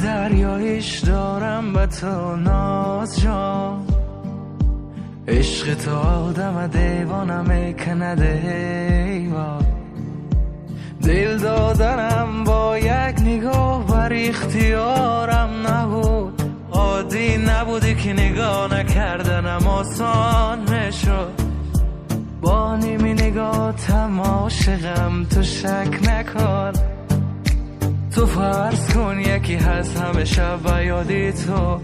دریایش دارم به تو ناز جان، عشق تو آدم دیوانه میکنه دیوان، دل دادنم با یک نگاه بر اختیارم نبود، عادی نبودی که نگاه نکردنم آسان میشد، با نیمی نگاه عاشقم تو شک نکن، تو فرض کن یکی هست همیشه با یادی تو